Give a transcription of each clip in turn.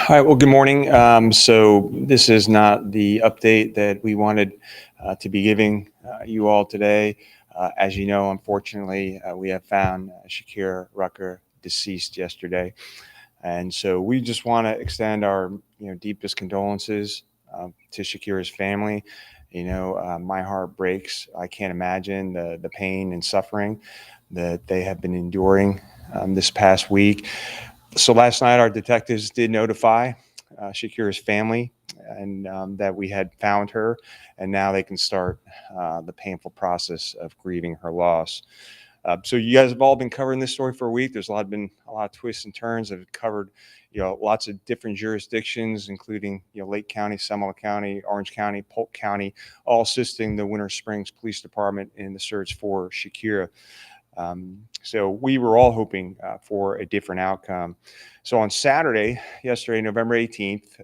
All right. Well, good morning. So this is not the update that we wanted to be giving you all today. As you know, unfortunately, we have found Shakeira Rucker deceased yesterday, and so we just want to extend our deepest condolences to Shakira's family. My heart breaks. I can't imagine the pain and suffering that they have been enduring this past week. So last night, our detectives did notify Shakira's family and that we had found her, and now they can start the painful process of grieving her loss. So you guys have all been covering this story for a week. There's been a lot of twists and turns. I've covered, lots of different jurisdictions, including, Lake County, Seminole County, Orange County, Polk County, all assisting the Winter Springs Police Department in the search for Shakeira. So we were all hoping for a different outcome. So on Saturday, yesterday, November 18th,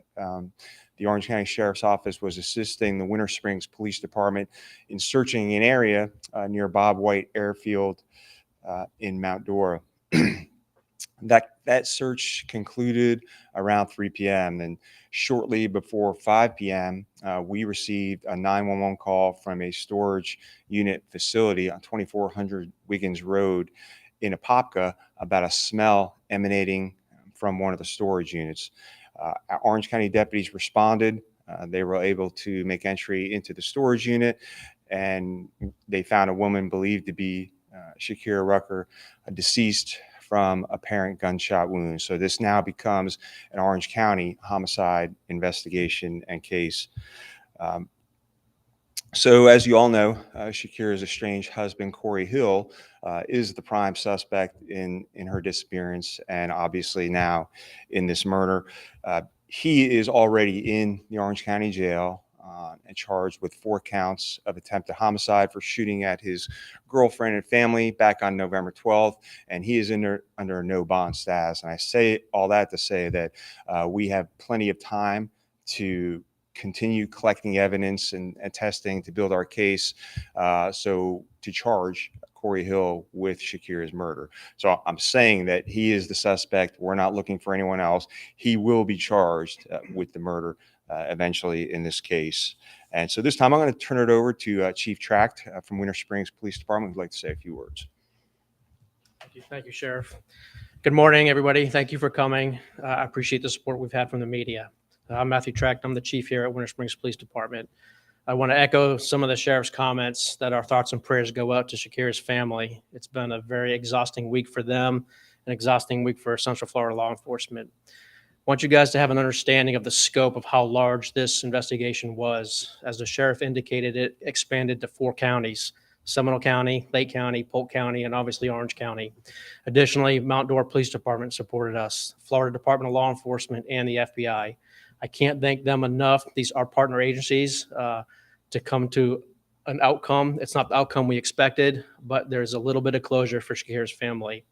the Orange County Sheriff's Office was assisting the Winter Springs Police Department in searching an area near Bob White Airfield in Mount Dora. That search concluded around 3 p.m. and shortly before 5 p.m., we received a 911 call from a storage unit facility on 2400 Wiggins Road in Apopka about a smell emanating from one of the storage units. Orange County deputies responded. They were able to make entry into the storage unit, and they found a woman believed to be Shakeira Rucker, deceased from apparent gunshot wounds. So this now becomes an Orange County homicide investigation and case. So as you all know, Shakeira's estranged husband, Corey Hill, is the prime suspect in her disappearance and obviously now in this murder. He is already in the Orange County Jail and charged with 4 counts of attempted homicide for shooting at his girlfriend and family back on November 12th, and he is under a no bond status. And I say all that to say that we have plenty of time to continue collecting evidence and testing to build our case, so to charge Corey Hill with Shakeira's murder. So I'm saying that he is the suspect. We're not looking for anyone else. He will be charged with the murder eventually in this case. And so this time I'm going to turn it over to Chief Tract from Winter Springs Police Department, who'd like to say a few words. Thank you, Sheriff. Good morning, everybody. Thank you for coming. I appreciate the support we've had from the media. I'm Matthew Tract. I'm the chief here at Winter Springs Police Department. I want to echo some of the sheriff's comments that our thoughts and prayers go out to Shakeira's family. It's been a very exhausting week for them, an exhausting week for Central Florida law enforcement. I want you guys to have an understanding of the scope of how large this investigation was. As the sheriff indicated, it expanded to 4 counties: Seminole County, Lake County, Polk County, and obviously Orange County. Additionally, Mount Dora Police Department supported us, Florida Department of Law Enforcement, and the FBI. I can't thank them enough. These are partner agencies to come to an outcome. It's not the outcome we expected, but there's a little bit of closure for Shakeira's family.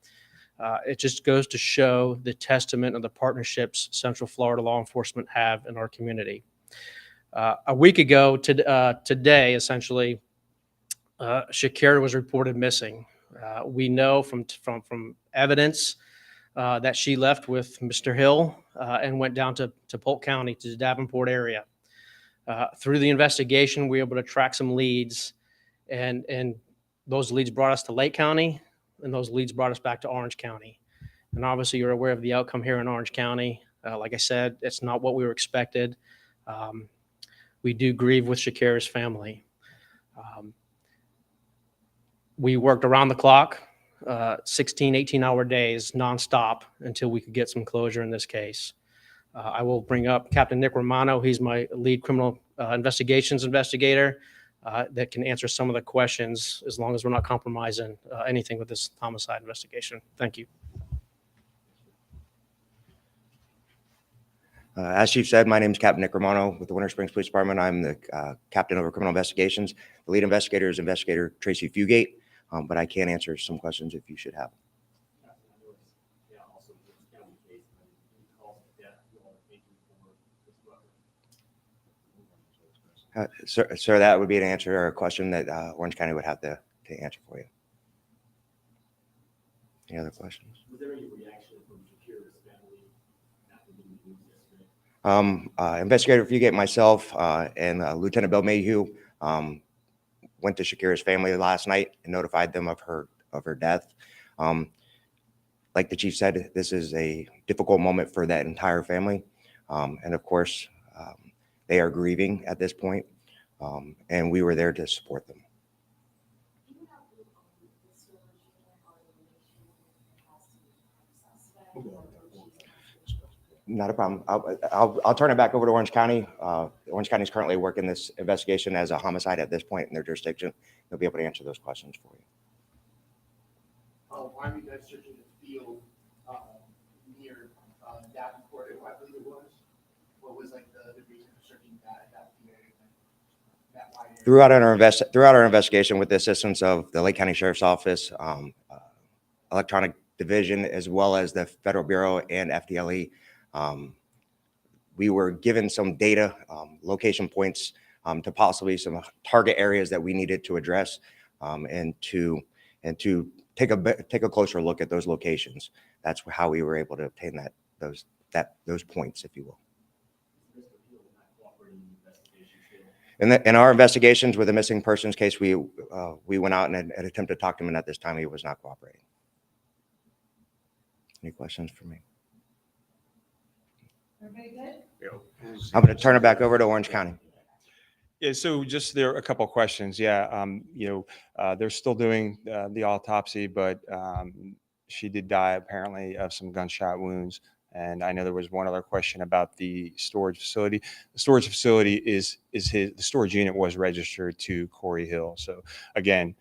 It just goes to show the testament of the partnerships Central Florida law enforcement have in our community. A week ago today, essentially, Shakeira was reported missing. We know from evidence that she left with Mr. Hill and went down to Polk County, to the Davenport area. Through the investigation, we were able to track some leads, and those leads brought us to Lake County, and those leads brought us back to Orange County. And obviously, you're aware of the outcome here in Orange County. Like I said, it's not what we were expected. We do grieve with Shakeira's family. We worked around the clock, 16, 18-hour days nonstop until we could get some closure in this case. I will bring up Captain Nick Romano. He's my lead criminal investigations investigator that can answer some of the questions as long as we're not compromising anything with this homicide investigation. Thank you. As Chief said, my name is Captain Nick Romano with the Winter Springs Police Department. I'm the captain over criminal investigations. The lead investigator is Investigator Tracy Fugate, but I can answer some questions if you should have. Sir, that would be an answer or a question that Orange County would have to answer for you. Any other questions? Was there any reaction from Shakeira's family after the news yesterday? Investigator Fugate, myself, and Lieutenant Bill Mayhew went to Shakeira's family last night and notified them of her death. Like the chief said, this is a difficult moment for that entire family, and of course, they are grieving at this point, and we were there to support them. Not a problem. I'll turn it back over to Orange County. Orange County is currently working this investigation as a homicide at this point in their jurisdiction. They'll be able to answer those questions for you. Why were you guys searching the field near Davenport, I believe it was? What was like the reason for searching that area? That wide area? Throughout our investigation, with the assistance of the Lake County Sheriff's Office, Electronic Division, as well as the Federal Bureau and FDLE, we were given some data, location points to possibly some target areas that we needed to address, and to take a closer look at those locations. That's how we were able to obtain those points, if you will. In our investigations with the missing persons case, we went out and attempted to talk to him, and at this time he was not cooperating. Any questions for me? Everybody good? I'm going to turn it back over to Orange County. Yeah, so just there are a couple of questions. Yeah, they're still doing the autopsy, but she did die apparently of some gunshot wounds. And I know there was one other question about the storage facility. The storage facility the storage unit was registered to Corey Hill. So again,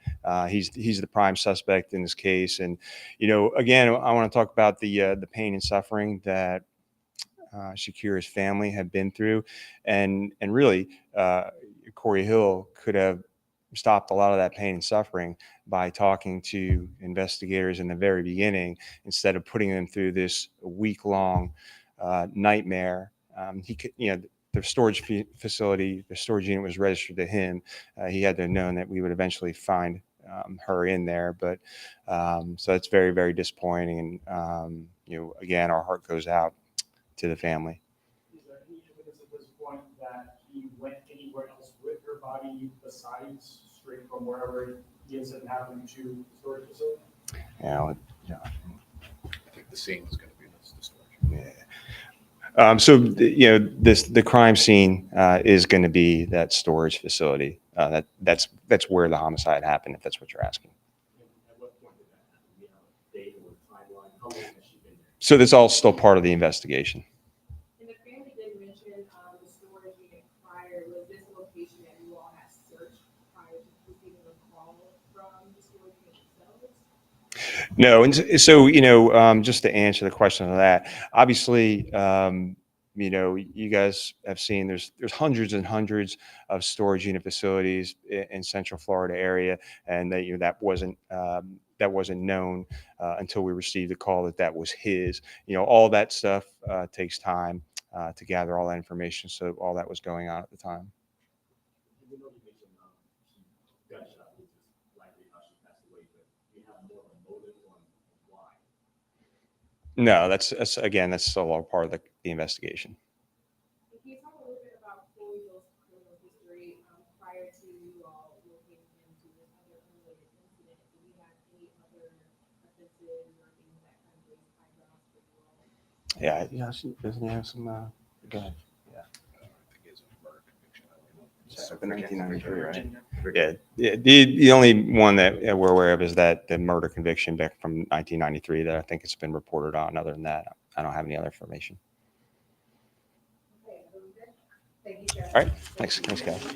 he's the prime suspect in this case. And again, I want to talk about the pain and suffering that Shakeira's family had been through, and really Corey Hill could have stopped a lot of that pain and suffering by talking to investigators in the very beginning instead of putting them through this week-long nightmare. He could, the storage facility, the storage unit was registered to him. He had to have known that we would eventually find her in there, but so it's very, very disappointing. And again, our heart goes out to the family. Is there any evidence at this point that he went anywhere else with her body besides straight from wherever the incident happened to the storage facility? Yeah. I think the scene was going to be the storage. Yeah. So the crime scene is going to be that storage facility. That's where the homicide happened, if that's what you're asking. At what point did that happen? Do you have a date or timeline? How long has she been there? So that's all still part of the investigation. And the family did mention the storage unit prior. Was this a location that you all had searched prior to receiving a call from the storage unit themselves? No, and so just to answer the question of that, obviously, you guys have seen there's hundreds and hundreds of storage unit facilities in Central Florida area, and that wasn't known until we received the call that was his. All that stuff takes time to gather all that information. So all that was going on at the time. Even though you mentioned she gunshot, which is likely how she passed away, but do you have more of a motive on why? No, that's still all part of the investigation. Can you talk a little bit about Corey Hill's criminal history prior to you all locating him to this other unrelated incident? Do we have any other offenses or things that kind of raise eyebrows for you all? Yeah, doesn't he have some? Go ahead. I think it's a murder conviction. The 1993, right? Yeah. The only one that we're aware of is that the murder conviction back from 1993 that I think it's been reported on. Other than that, I don't have any other information. Okay, thank you, Sheriff. All right. Thanks, guys.